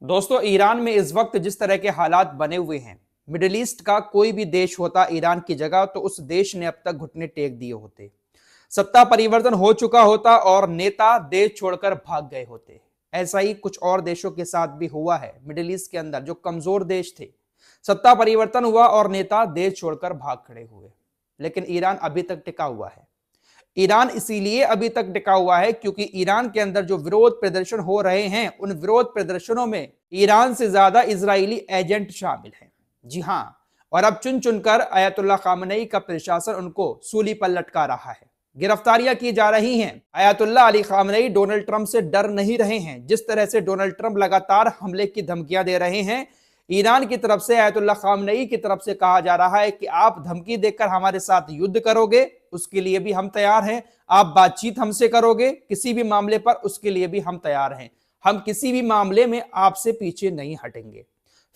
दोस्तों, ईरान में इस वक्त जिस तरह के हालात बने हुए हैं, मिडिल ईस्ट का कोई भी देश होता ईरान की जगह तो उस देश ने अब तक घुटने टेक दिए होते। सत्ता परिवर्तन हो चुका होता और नेता देश छोड़कर भाग गए होते। ऐसा ही कुछ और देशों के साथ भी हुआ है। मिडिल ईस्ट के अंदर जो कमजोर देश थे, सत्ता परिवर्तन हुआ और नेता देश छोड़कर भाग खड़े हुए, लेकिन ईरान अभी तक टिका हुआ है। ईरान इसीलिए अभी तक टिका हुआ है क्योंकि ईरान के अंदर जो विरोध प्रदर्शन हो रहे हैं, उन विरोध प्रदर्शनों में ईरान से ज्यादा इजरायली एजेंट शामिल हैं। जी हां, और अब चुन चुनकर अयतुल्ला खामनेई का प्रशासन उनको सूली पर लटका रहा है। गिरफ्तारियां की जा रही हैं। अयतुल्ला अली खामनेई डोनाल्ड ट्रंप से डर नहीं रहे हैं। जिस तरह से डोनाल्ड ट्रंप लगातार हमले की धमकियां दे रहे हैं, ईरान की तरफ से अयतुल्ला खामनेई की तरफ से कहा जा रहा है कि आप धमकी देकर हमारे साथ युद्ध करोगे, उसके लिए भी हम तैयार हैं। आप बातचीत हमसे करोगे किसी भी मामले पर, उसके लिए भी हम तैयार हैं। हम किसी भी मामले में आपसे पीछे नहीं हटेंगे।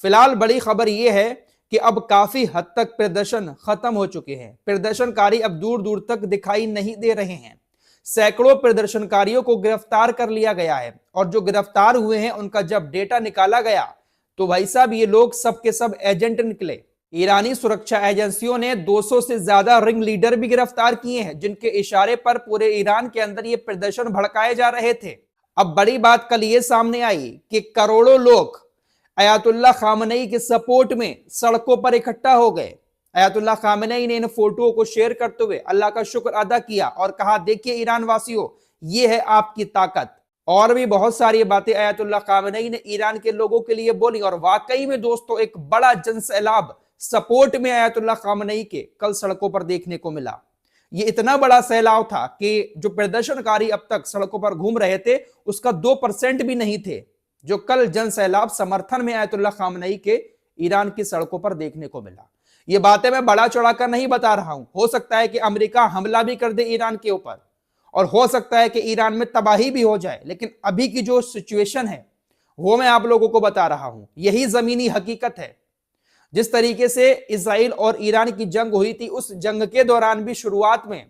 फिलहाल बड़ी खबर यह है कि अब काफी हद तक प्रदर्शन खत्म हो चुके हैं। प्रदर्शनकारी अब दूर दूर तक दिखाई नहीं दे रहे हैं। सैकड़ों प्रदर्शनकारियों को गिरफ्तार कर लिया गया है और जो गिरफ्तार हुए हैं उनका जब डेटा निकाला गया तो भाई साहब ये लोग सब के सब एजेंट निकले। ईरानी सुरक्षा एजेंसियों ने 200 से ज्यादा रिंग लीडर भी गिरफ्तार किए हैं, जिनके इशारे पर पूरे ईरान के अंदर ये प्रदर्शन भड़काए जा रहे थे। अब बड़ी बात कल ये सामने आई कि करोड़ों लोग अयतुल्ला खामनेई के सपोर्ट में सड़कों पर इकट्ठा हो गए। अयतुल्ला खामनेई ने इन फोटोओं को शेयर करते हुए अल्लाह का शुक्र अदा किया और कहा, देखिए ईरान वासियों, ये है आपकी ताकत। और भी बहुत सारी बातें अयतुल्ला खामनेई ने ईरान के लोगों के लिए बोली और वाकई में दोस्तों एक बड़ा जनसैलाब सपोर्ट में अयतुल्ला खामनेई के कल सड़कों पर देखने को मिला। ये इतना बड़ा सैलाब था कि जो प्रदर्शनकारी अब तक सड़कों पर घूम रहे थे उसका 2% भी नहीं थे, जो कल जनसैलाब समर्थन में अयतुल्ला खामनेई के ईरान की सड़कों पर देखने को मिला। ये बातें मैं बड़ा चढ़ाकर नहीं बता रहा हूं। हो सकता है कि अमेरिका हमला भी कर दे ईरान के ऊपर और हो सकता है कि ईरान में तबाही भी हो जाए, लेकिन अभी की जो सिचुएशन है वो मैं आप लोगों को बता रहा हूं। यही जमीनी हकीकत है। जिस तरीके से इजराइल और ईरान की जंग हुई थी, उस जंग के दौरान भी शुरुआत में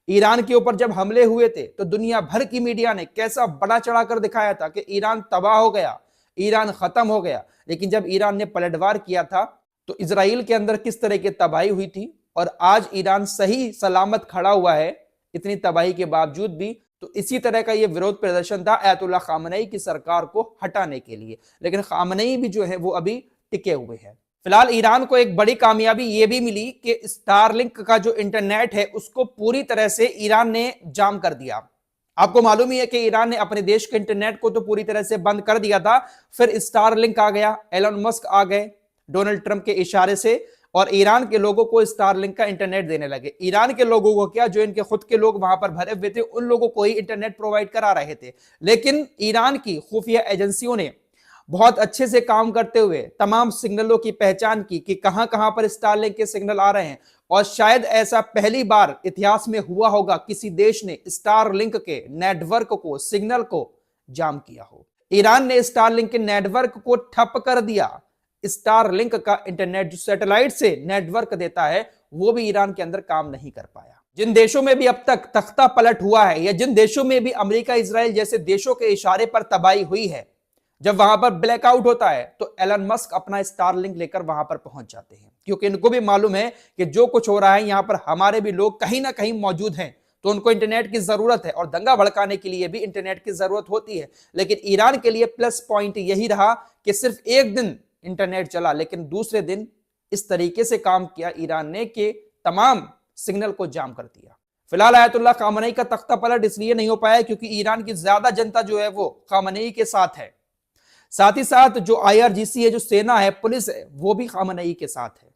ईरान के ऊपर जब हमले हुए थे तो दुनिया भर की मीडिया ने कैसा बड़ा चढ़ाकर दिखाया था कि ईरान तबाह हो गया, ईरान खत्म हो गया। लेकिन जब ईरान ने पलटवार किया था तो इजराइल के अंदर किस तरह की तबाही हुई थी और आज ईरान सही सलामत खड़ा हुआ है इतनी तबाही के बावजूद भी। तो इसी तरह का ये विरोध प्रदर्शन था अयतुल्ला खामनेई की सरकार को हटाने के लिए, लेकिन खामनेई भी जो है वो अभी टिके हुए हैं। फिलहाल ईरान को एक बड़ी कामयाबी ये भी मिली कि स्टारलिंक का जो इंटरनेट है उसको पूरी तरह से ईरान ने जाम कर दिया। आपको मालूम ही है कि ईरान ने अपने देश के इंटरनेट को तो पूरी तरह से बंद कर दिया था, फिर स्टारलिंक आ गया, एलन मस्क आ गए डोनाल्ड ट्रंप के इशारे से और ईरान के लोगों को स्टारलिंक का इंटरनेट देने लगे। ईरान के लोगों को क्या, जो इनके खुद के लोग वहां पर भरे हुए थे उन लोगों को ही इंटरनेट प्रोवाइड करा रहे थे। लेकिन ईरान की खुफिया एजेंसियों ने बहुत अच्छे से काम करते हुए तमाम सिग्नलों की पहचान की कि कहां कहां पर स्टारलिंक के सिग्नल आ रहे हैं और शायद ऐसा पहली बार इतिहास में हुआ होगा किसी देश ने स्टारलिंक के नेटवर्क को, सिग्नल को जाम किया हो। ईरान ने स्टारलिंक के नेटवर्क को ठप कर दिया। स्टारलिंक का इंटरनेट जो सैटेलाइट से नेटवर्क देता है वो भी ईरान के अंदर काम नहीं कर पाया। जिन देशों में भी अब तक तख्ता पलट हुआ है या जिन देशों में भी अमेरिका, इजराइल जैसे देशों के इशारे पर तबाही हुई है, जब वहां पर ब्लैकआउट होता है तो एलन मस्क अपना स्टारलिंक लेकर वहां पर पहुंच जाते हैं, क्योंकि इनको भी मालूम है कि जो कुछ हो रहा है यहां पर हमारे भी लोग कहीं ना कहीं मौजूद हैं, तो उनको इंटरनेट की जरूरत है और दंगा भड़काने के लिए भी इंटरनेट की जरूरत होती है। लेकिन ईरान के लिए प्लस पॉइंट यही रहा कि सिर्फ एक दिन इंटरनेट चला, लेकिन दूसरे दिन इस तरीके से काम किया ईरान ने कि तमाम सिग्नल को जाम कर दिया। फिलहाल अयतुल्ला खामनेई का तख्ता पलट इसलिए नहीं हो पाया क्योंकि ईरान की ज्यादा जनता जो है वो खामनेई के साथ है। साथ ही साथ जो IRGC है, जो सेना है, पुलिस है, वो भी खामनेई के साथ है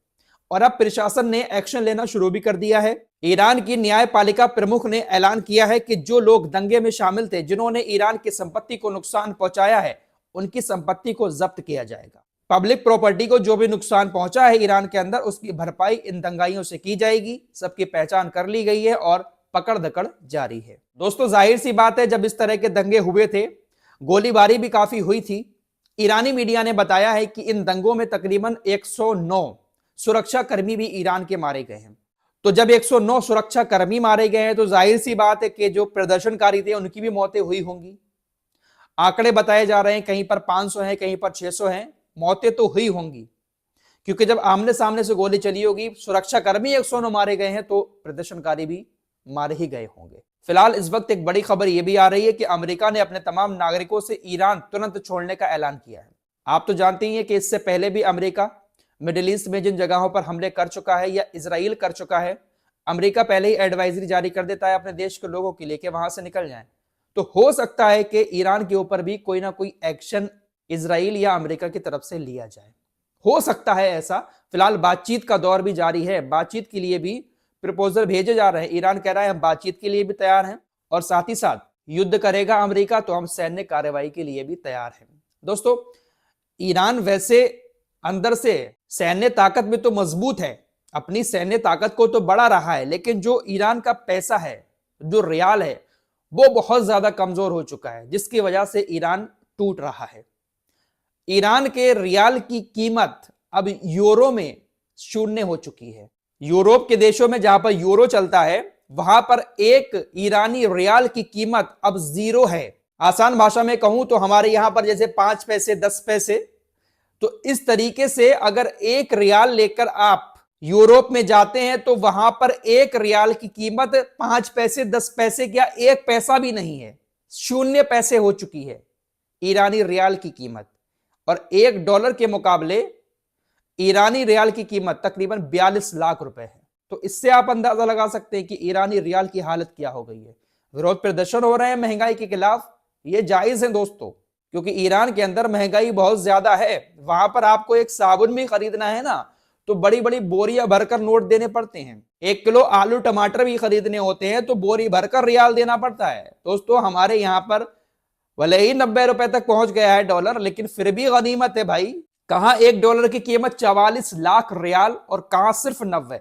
और अब प्रशासन ने एक्शन लेना शुरू भी कर दिया है। ईरान की न्यायपालिका प्रमुख ने ऐलान किया है कि जो लोग दंगे में शामिल थे, जिन्होंने ईरान की संपत्ति को नुकसान पहुंचाया है, उनकी संपत्ति को जब्त किया जाएगा। पब्लिक प्रॉपर्टी को जो भी नुकसान पहुंचा है ईरान के अंदर, उसकी भरपाई इन दंगाइयों से की जाएगी। सबकी पहचान कर ली गई है और पकड़ दकड़ जारी है। दोस्तों, जाहिर सी बात है, जब इस तरह के दंगे हुए थे, गोलीबारी भी काफी हुई थी। ईरानी मीडिया ने बताया है कि इन दंगों में तकरीबन 109 सुरक्षा कर्मी भी ईरान के मारे गए हैं। तो जब 109 सुरक्षा कर्मी मारे गए हैं तो जाहिर सी बात है कि जो प्रदर्शनकारी थे उनकी भी मौतें हुई होंगी। आंकड़े बताए जा रहे हैं, कहीं पर 500 हैं, कहीं पर 600 हैं। मौतें तो हुई होंगी, क्योंकि जब आमने सामने से गोली चली होगी, सुरक्षा कर्मी 109 मारे गए हैं, तो प्रदर्शनकारी भी मारे ही गए होंगे। फिलहाल इस वक्त एक बड़ी खबर यह भी आ रही है कि अमेरिका ने अपने तमाम नागरिकों से ईरान तुरंत छोड़ने का ऐलान किया है। आप तो जानते ही हैं कि इससे पहले भी अमेरिका मिडिल ईस्ट में जिन जगहों पर हमले कर चुका है या इजराइल कर चुका है, अमेरिका पहले ही एडवाइजरी जारी कर देता है अपने देश के लोगों के लिए कि वहां से निकल जाएं। तो हो सकता है कि ईरान के ऊपर भी कोई ना कोई एक्शन इजराइल या अमेरिका की तरफ से लिया जाए, हो सकता है ऐसा। फिलहाल बातचीत का दौर भी जारी है, बातचीत के लिए भी प्रपोजल भेजे जा रहे हैं। ईरान कह रहा है हम बातचीत के लिए भी तैयार हैं, और साथ ही साथ युद्ध करेगा अमेरिका तो हम सैन्य कार्रवाई के लिए भी तैयार हैं। दोस्तों, ईरान वैसे अंदर से सैन्य ताकत में तो मजबूत है, अपनी सैन्य ताकत को तो बढ़ा रहा है, लेकिन जो ईरान का पैसा है, जो रियाल है, वो बहुत ज्यादा कमजोर हो चुका है, जिसकी वजह से ईरान टूट रहा है। ईरान के रियाल की कीमत अब यूरो में शून्य हो चुकी है। यूरोप के देशों में जहां पर यूरो चलता है, वहां पर एक ईरानी रियाल की कीमत अब 0 है। आसान भाषा में कहूं तो हमारे यहां पर जैसे 5 पैसे 10 पैसे, तो इस तरीके से अगर एक रियाल लेकर आप यूरोप में जाते हैं तो वहां पर एक रियाल की कीमत 5 पैसे 10 पैसे क्या 1 पैसा भी नहीं है, 0 पैसे हो चुकी है ईरानी रियाल की कीमत। और $1 के मुकाबले ईरानी रियाल की कीमत तकरीबन 42 लाख रुपए है। तो इससे आप अंदाजा लगा सकते हैं कि ईरानी रियाल की हालत क्या हो गई है। विरोध प्रदर्शन हो रहे हैं महंगाई के खिलाफ, ये जायज है दोस्तों, क्योंकि ईरान के अंदर महंगाई बहुत ज्यादा है। वहां पर आपको एक साबुन भी खरीदना है ना, तो बड़ी बड़ी बोरियां भरकर नोट देने पड़ते हैं। 1 किलो आलू टमाटर भी खरीदने होते हैं तो बोरी भरकर रियाल देना पड़ता है। दोस्तों, हमारे यहां पर भले ही 90 रुपए तक पहुंच गया है डॉलर, लेकिन फिर भी गनीमत है भाई। कहां $1 की कीमत 44 लाख रियाल और कहां सिर्फ 90,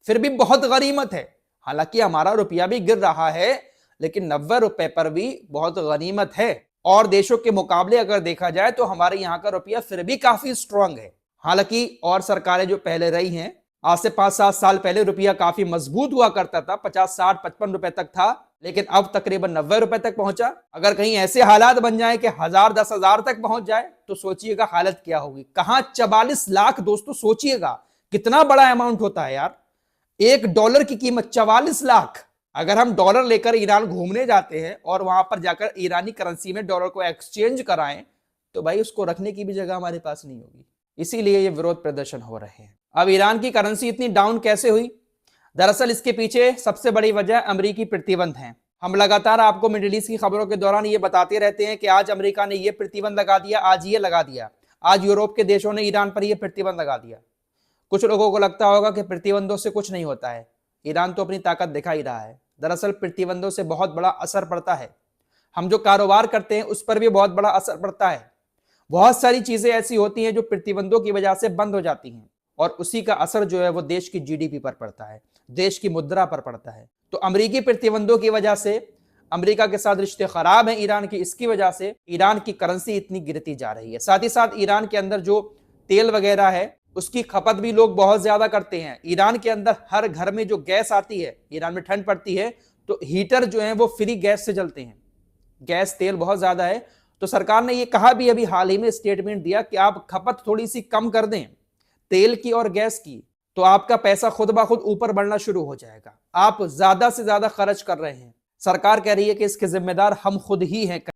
फिर भी बहुत गनीमत है। हालांकि हमारा रुपया भी गिर रहा है, लेकिन 90 रुपए पर भी बहुत गनीमत है। और देशों के मुकाबले अगर देखा जाए तो हमारे यहां का रुपया फिर भी काफी स्ट्रांग है। हालांकि और सरकारें जो पहले रही हैं, आज से 5-7 साल पहले रुपया काफी मजबूत हुआ करता था, 50, 60, 55 रुपए तक था, लेकिन अब तकरीबन 90 रुपए तक पहुंचा। अगर कहीं ऐसे हालात बन जाए कि 1000, 10,000 तक पहुंच जाए तो सोचिएगा हालत क्या होगी। कहां 44 लाख, दोस्तों सोचिएगा कितना बड़ा अमाउंट होता है यार। $1 की कीमत 44 लाख। अगर हम डॉलर लेकर ईरान घूमने जाते हैं और वहां पर जाकर ईरानी करेंसी में डॉलर को एक्सचेंज कराएं, तो भाई उसको रखने की भी जगह हमारे पास नहीं होगी। इसीलिए ये विरोध प्रदर्शन हो रहे हैं। अब ईरान की करेंसी इतनी डाउन कैसे हुई? दरअसल इसके पीछे सबसे बड़ी वजह अमेरिकी प्रतिबंध है। हम लगातार आपको मिडिल ईस्ट की खबरों के दौरान ये बताते रहते हैं कि आज अमेरिका ने ये प्रतिबंध लगा दिया, आज ये लगा दिया, आज यूरोप के देशों ने ईरान पर यह प्रतिबंध लगा दिया। कुछ लोगों को लगता होगा कि प्रतिबंधों से कुछ नहीं होता है, ईरान तो अपनी ताकत दिखा ही रहा है। दरअसल प्रतिबंधों से बहुत बड़ा असर पड़ता है। हम जो कारोबार करते हैं उस पर भी बहुत बड़ा असर पड़ता है। बहुत सारी चीजें ऐसी होती हैं जो प्रतिबंधों की वजह से बंद हो जाती हैं, और उसी का असर जो है वो देश की जीडीपी पर पड़ता है, देश की मुद्रा पर पड़ता है। तो अमेरिकी प्रतिबंधों की वजह से अमेरिका के साथ रिश्ते खराब हैं ईरान की, इसकी वजह से ईरान की करेंसी इतनी गिरती जा रही है। साथ ही साथ ईरान के अंदर जो तेल वगैरह है उसकी खपत भी लोग बहुत ज्यादा करते हैं। ईरान के अंदर हर घर में जो गैस आती है, ईरान में ठंड पड़ती है तो हीटर जो है वो फ्री गैस से जलते हैं। गैस तेल बहुत ज्यादा है, तो सरकार ने ये कहा भी अभी हाल ही में स्टेटमेंट दिया कि आप खपत थोड़ी सी कम कर दें तेल की और गैस की, तो आपका पैसा खुद ब खुद ऊपर बढ़ना शुरू हो जाएगा। आप ज्यादा से ज्यादा खर्च कर रहे हैं। सरकार कह रही है कि इसके जिम्मेदार हम खुद ही हैं।